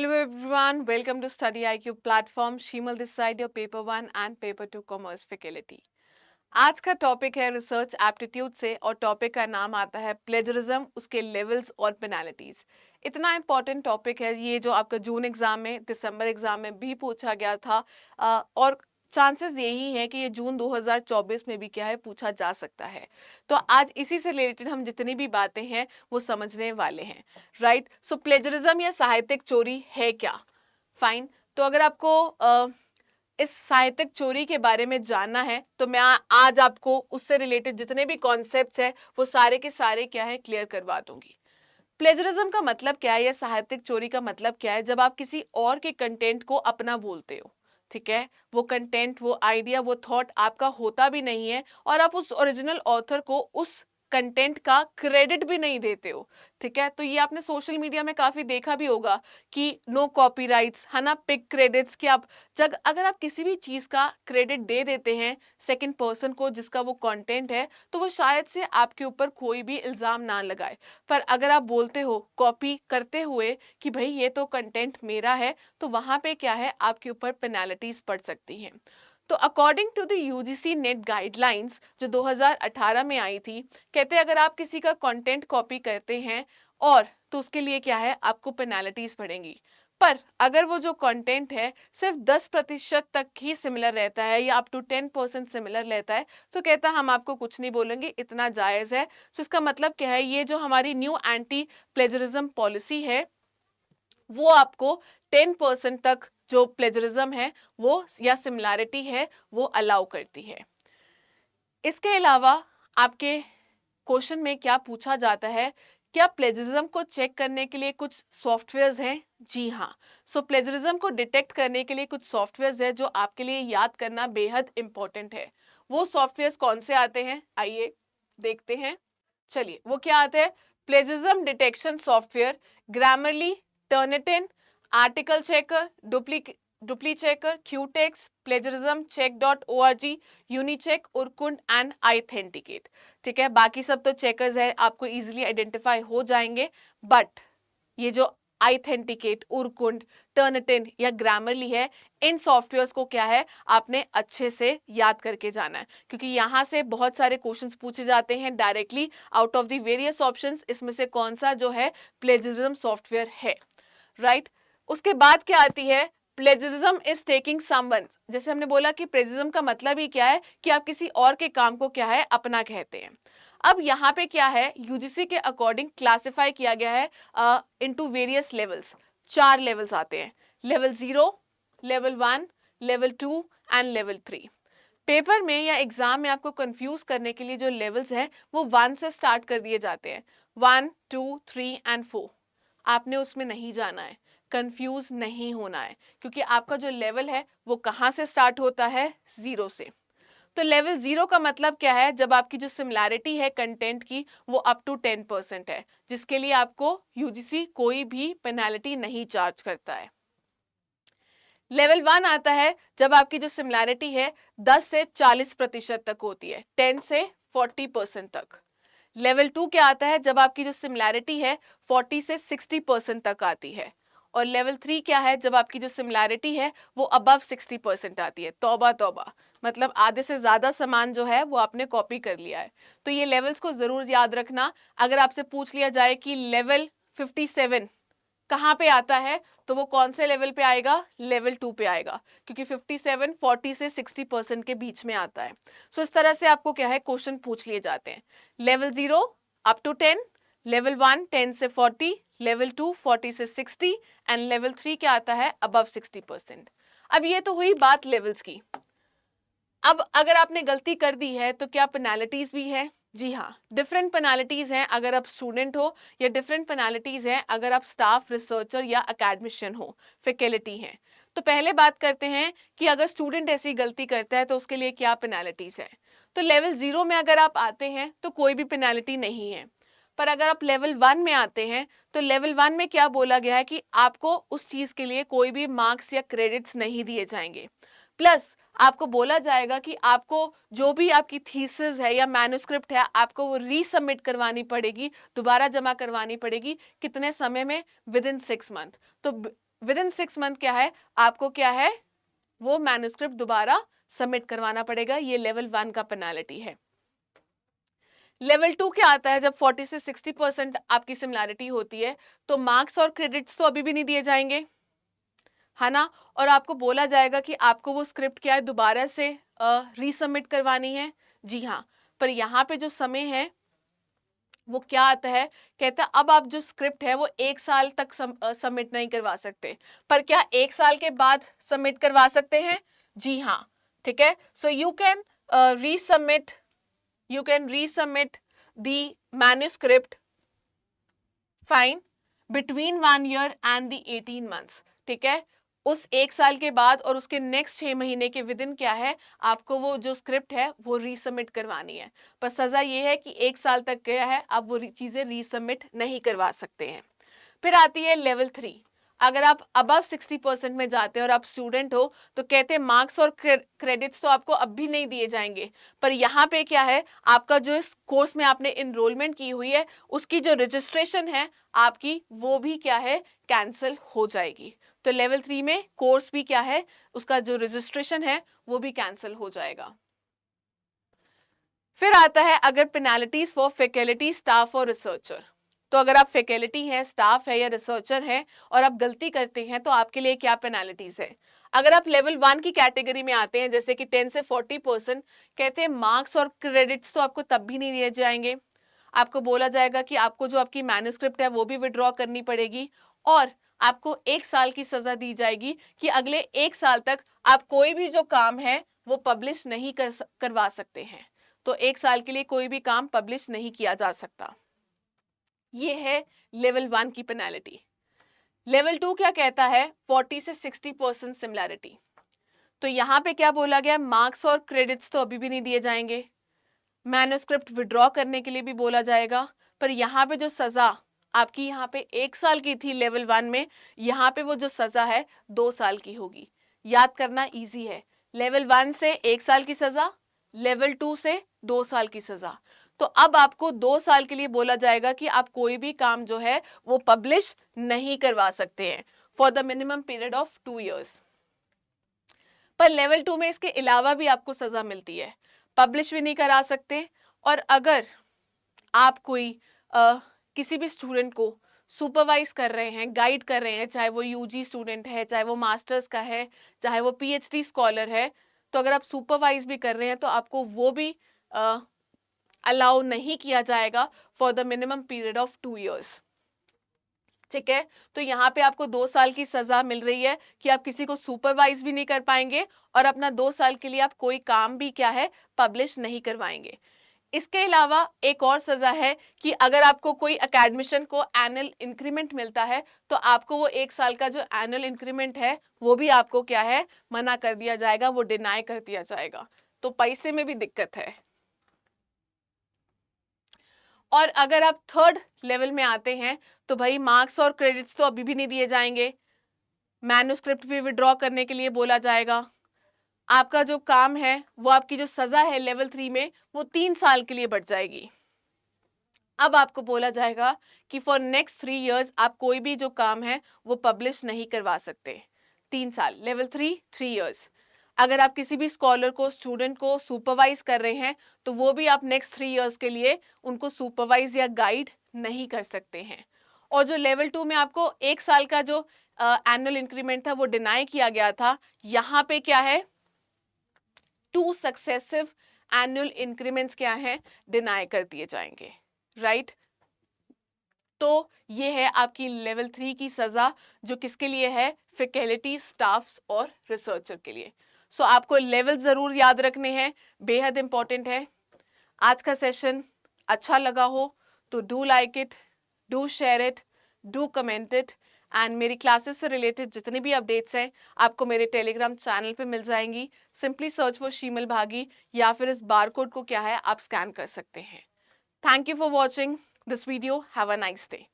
Hello everyone, welcome to Study IQ platform. Shimal this side, your paper 1 and paper 2 commerce faculty. आज का topic है research aptitude से और topic का नाम आता है प्लेजरिज्म, उसके लेवल्स और पेनाल्टीज। इतना इंपॉर्टेंट टॉपिक है ये, जो आपका जून एग्जाम में, दिसंबर एग्जाम में भी पूछा गया था और चांसेस यही है कि ये जून 2024 में भी क्या है पूछा जा सकता है। तो आज इसी से रिलेटेड हम जितनी भी बातें हैं वो समझने वाले हैं, राइट। सो प्लेजरिज्म या साहित्यिक चोरी है क्या? फाइन। तो अगर आपको इस साहित्यिक चोरी के बारे में जानना है तो मैं आज आपको उससे रिलेटेड जितने भी कॉन्सेप्ट्स हैं वो सारे के सारे क्या है क्लियर करवा दूंगी। प्लेजरिज्म का मतलब क्या है या साहित्यिक चोरी का मतलब क्या है? जब आप किसी और के कंटेंट को अपना बोलते हो, ठीक है, वो कंटेंट, वो आइडिया, वो थॉट आपका होता भी नहीं है और आप उस ओरिजिनल ऑथर को उस कंटेंट का क्रेडिट भी नहीं देते हो, ठीक है। तो ये आपने सोशल मीडिया में काफी देखा भी होगा कि नो कॉपीराइट्स, है ना, पिक क्रेडिट्स, कि आप जब अगर आप किसी भी चीज का क्रेडिट दे देते हैं सेकंड पर्सन को जिसका वो कंटेंट है, तो वो शायद से आपके ऊपर कोई भी इल्जाम ना लगाए। पर अगर आप बोलते हो कॉपी करते हुए कि भाई ये तो कंटेंट मेरा है, तो वहां पे क्या है आपके ऊपर पेनाल्टीज पड़ सकती हैं। तो according to the UGC NET guidelines जो 2018 में आई थी, कहते हैं अगर आप किसी का कंटेंट कॉपी करते हैं और तो उसके लिए क्या है आपको पेनाल्टीज पड़ेंगी। पर अगर वो जो कंटेंट है सिर्फ 10% तक ही सिमिलर रहता है या अप टू 10% सिमिलर रहता है, तो कहता हम आपको कुछ नहीं बोलेंगे, इतना जायज है। तो इसका मतलब क्या है, ये जो हमारी न्यू एंटी प्लेजरिज्म पॉलिसी है वो आपको 10% तक जो प्लेजरिज्म है वो या सिमिलैरिटी है वो अलाउ करती है। इसके अलावा आपके क्वेश्चन में क्या पूछा जाता है, क्या प्लेजरिज्म को चेक करने के लिए कुछ सॉफ्टवेयर्स हैं? जी हाँ। सो प्लेजरिज्म को डिटेक्ट करने के लिए कुछ सॉफ्टवेयर्स है जो आपके लिए याद करना बेहद इंपॉर्टेंट है। वो सॉफ्टवेयर्स कौन से आते हैं आइए देखते हैं। चलिए वो क्या आते हैं? Plagiarism detection software, Grammarly, Turnitin, article checker, DupliChecker, Quetext, plagiarism check.org, Unicheck, Urkund and iThenticate. ठीक है, बाकी सब तो चेकर्स है, आपको इजीली आइडेंटिफाई हो जाएंगे, बट ये जो आइथेंटिकेट, उरकुंड, टर्निटिन या ग्रामरली है, इन सॉफ्टवेयर्स को क्या है आपने अच्छे से याद करके जाना है, क्योंकि यहाँ से बहुत सारे क्वेश्चंस पूछे जाते हैं directly out of the various options, इसमें से कौन सा जो है प्लेजरिज्म सॉफ्टवेयर है, राइट। उसके बाद क्या आती है? प्लेजरिज्म इज टेकिंग समवन, जैसे हमने बोला कि प्लेजरिज्म का मतलब ही क्या है कि आप किसी और के काम को क्या है अपना कहते हैं। अब यहाँ पे क्या है, यूजीसी के अकॉर्डिंग क्लासिफाई किया गया है इनटू वेरियस लेवल्स। 4 लेवल्स आते हैं, level 0, level 1, level 2 and level 3। Paper में या एग्जाम में आपको कंफ्यूज करने के लिए जो लेवल्स हैं वो 1 से स्टार्ट कर दिए जाते हैं, 1, 2, 3 एंड 4। आपने उसमें नहीं जाना है, कंफ्यूज नहीं होना है, क्योंकि आपका जो लेवल है वो कहाँ से स्टार्ट होता है? 0 से। तो लेवल 0 का मतलब क्या है? जब आपकी जो सिमिलैरिटी है कंटेंट की वो अप टू 10% है, जिसके लिए आपको यूजीसी कोई भी पेनाल्टी नहीं चार्ज करता है। लेवल 1 आता है जब आपकी जो सिमिलैरिटी है 10 से 40% तक होती है, 10 से 40% तक। लेवल 2 क्या आता है? जब आपकी जो सिमिलैरिटी है 40 से 60% तक आती है। और लेवल 3 क्या है? जब आपकी जो सिमिलैरिटी है वो अबव 60% आती है। तौबा तौबा, मतलब आधे से ज्यादा सामान जो है वो आपने कॉपी कर लिया है। तो ये लेवल्स को जरूर याद रखना। अगर आपसे पूछ लिया जाए कि लेवल 57 कहाँ पे आता है, तो वो कौन से लेवल पे आएगा? लेवल 2 पे आएगा, क्योंकि 57 40 से 60% के बीच में आता है। सो इस तरह से आपको क्या है क्वेश्चन पूछ लिए जाते हैं। लेवल 0 अप टू 10, लेवल 1 10 से 40, लेवल 2 40 से 60 एंड लेवल 3 क्या आता है? अबव 60%। अब ये तो हुई बात लेवल्स की। अब अगर आपने गलती कर दी है तो क्या पेनाल्टीज भी है? जी हाँ, डिफरेंट पेनाल्टीज हैं अगर आप स्टूडेंट हो, या डिफरेंट पेनाल्टीज हैं अगर आप स्टाफ, रिसर्चर या एकेडमिशियन हो, फैकल्टी हैं। तो पहले बात करते हैं कि अगर स्टूडेंट ऐसी गलती करता है तो उसके लिए क्या पेनाल्टीज है। तो लेवल 0 में अगर आप आते हैं तो कोई भी पेनाल्टी नहीं है। पर अगर आप लेवल 1 में आते हैं तो लेवल 1 में क्या बोला गया है कि आपको उस चीज के लिए कोई भी मार्क्स या क्रेडिट्स नहीं दिए जाएंगे। प्लस आपको बोला जाएगा कि आपको जो भी आपकी थीसिस है या मैन्युस्क्रिप्ट है आपको वो रीसबमिट करवानी पड़ेगी, दोबारा जमा करवानी पड़ेगी। कितने समय में? With in 6 month. तो विद इन 6 मंथ क्या है, आपको क्या है, वो मैन्युस्क्रिप्ट दोबारा सबमिट करवाना पड़ेगा। ये लेवल 1 का पेनाल्टी है। लेवल 2 क्या आता है, जब 40 से 60% आपकी सिमिलैरिटी होती है तो मार्क्स और क्रेडिट्स तो अभी भी नहीं दिए जाएंगे, है ना, और आपको बोला जाएगा कि आपको वो स्क्रिप्ट क्या है, दोबारा से रीसबमिट करवानी है। जी हाँ, पर यहाँ पे जो समय है वो क्या आता है, कहता है अब आप जो स्क्रिप्ट है वो 1 साल तक सबमिट नहीं करवा सकते, पर क्या 1 साल के बाद सबमिट करवा सकते हैं? जी हाँ, ठीक है। So you can resubmit, you can resubmit the manuscript, fine, between 1 year and the 18 months, ठीक है। उस 1 साल के बाद और उसके नेक्स्ट 6 महीने के विद इन क्या है, आपको वो जो स्क्रिप्ट है वो रीसबमिट करवानी है। पर सजा ये है कि 1 साल तक क्या है, आप वो चीजें रीसबमिट नहीं करवा सकते हैं। फिर आती है लेवल 3। अगर आप अबव 60% में जाते हैं और आप स्टूडेंट हो तो कहते हैं मार्क्स और क्रेडिट्स तो आपको अब भी नहीं दिए जाएंगे, पर यहाँ पे क्या है, आपका जो इस कोर्स में आपने इनरोलमेंट की हुई है उसकी जो रजिस्ट्रेशन है आपकी, वो भी क्या है, कैंसिल हो जाएगी। तो लेवल 3 में कोर्स भी क्या है, उसका जो रजिस्ट्रेशन है वो भी कैंसिल हो जाएगा। फिर आता है अगर पेनाल्टीज फॉर फैकल्टी, स्टाफ और रिसर्चर। तो अगर आप फैकल्टी हैं, स्टाफ है या रिसर्चर हैं और आप गलती करते हैं तो आपके लिए क्या पेनाल्टीज है। अगर आप लेवल 1 की कैटेगरी में आते हैं, जैसे कि 10 से 40%, कहते हैं मार्क्स और क्रेडिट्स तो आपको तब भी नहीं दिए जाएंगे। आपको बोला जाएगा कि आपको जो आपकी मैन्युस्क्रिप्ट है वो भी विड्रॉ करनी पड़ेगी और आपको 1 साल की सजा दी जाएगी कि अगले 1 साल तक आप कोई भी जो काम है वो पब्लिश नहीं करवा सकते हैं। तो 1 साल के लिए कोई भी काम पब्लिश नहीं किया जा सकता। ये है लेवल 1 की पेनाल्टी। लेवल 2 क्या कहता है, 40 से 60% सिमिलैरिटी। तो यहाँ पे क्या बोला गया, मार्क्स और क्रेडिट्स तो अभी भी नहीं दिए जाएंगे, मैन्युस्क्रिप्ट विड्रॉ करने के लिए भी बोला जाएगा, पर यहाँ पे जो सजा आपकी यहाँ पे 1 साल की थी लेवल 1 में, यहाँ पे वो जो सजा है 2 साल की होगी। याद करना इजी है, लेवल 1 से 1 साल की सजा, लेवल 2 से 2 साल की सजा। तो अब आपको 2 साल के लिए बोला जाएगा कि आप कोई भी काम जो है वो पब्लिश नहीं करवा सकते हैं for the minimum period of 2 years। पर लेवल 2 में इसके अलावा भी आपको सजा मिलती है, पब्लिश भी नहीं करा सकते, और अगर आप कोई किसी भी स्टूडेंट को सुपरवाइज कर रहे हैं, गाइड कर रहे हैं, चाहे वो यूजी स्टूडेंट है, चाहे वो मास्टर्स का है, चाहे वो पीएचडी स्कॉलर है, तो अगर आप सुपरवाइज भी कर रहे हैं तो आपको वो भी अलाउ नहीं किया जाएगा for the minimum period of 2 years। ठीक है, तो यहाँ पे आपको 2 साल की सजा मिल रही है कि आप किसी को सुपरवाइज भी नहीं कर पाएंगे और अपना 2 साल के लिए आप कोई काम भी क्या है, पब्लिश नहीं करवाएंगे। इसके अलावा एक और सजा है कि अगर आपको कोई एकेडमिशियन को एनुअल इंक्रीमेंट मिलता है तो आपको वो 1 साल का जो एनुअल इंक्रीमेंट है वो भी आपको क्या है, मना कर दिया जाएगा, वो डिनाई कर दिया जाएगा। तो पैसे में भी दिक्कत है। और अगर आप 3rd लेवल में आते हैं तो भाई मार्क्स और क्रेडिट्स तो अभी भी नहीं दिए जाएंगे, मैन्युस्क्रिप्ट भी विड्रॉ करने के लिए बोला जाएगा, आपका जो काम है वो, आपकी जो सजा है लेवल 3 में वो 3 साल के लिए बढ़ जाएगी। अब आपको बोला जाएगा कि फॉर नेक्स्ट 3 years आप कोई भी जो काम है वो पब्लिश नहीं करवा सकते। 3 साल, लेवल 3 3 years। अगर आप किसी भी स्कॉलर को, स्टूडेंट को सुपरवाइज कर रहे हैं तो वो भी आप नेक्स्ट 3 years के लिए उनको सुपरवाइज या गाइड नहीं कर सकते हैं। और जो लेवल 2 में आपको 1 साल का जो एनुअल इंक्रीमेंट था वो डिनाई किया गया था, यहाँ पे क्या है, 2 सक्सेसिव एनुअल इंक्रीमेंट्स क्या है, डिनाई कर दिए जाएंगे, राइट। तो ये है आपकी लेवल 3 की सजा, जो किसके लिए है, फैकल्टी, स्टाफ्स और रिसर्चर के लिए। सो आपको लेवल जरूर याद रखने हैं, बेहद इंपॉर्टेंट है। आज का सेशन अच्छा लगा हो तो do like it, do share it, do comment it, and मेरी क्लासेस से रिलेटेड जितनी भी अपडेट्स हैं आपको मेरे टेलीग्राम चैनल पे मिल जाएंगी। सिंपली सर्च फॉर शीमल भागी या फिर इस बारकोड को क्या है, आप स्कैन कर सकते हैं। Thank you for watching this video, have a nice day.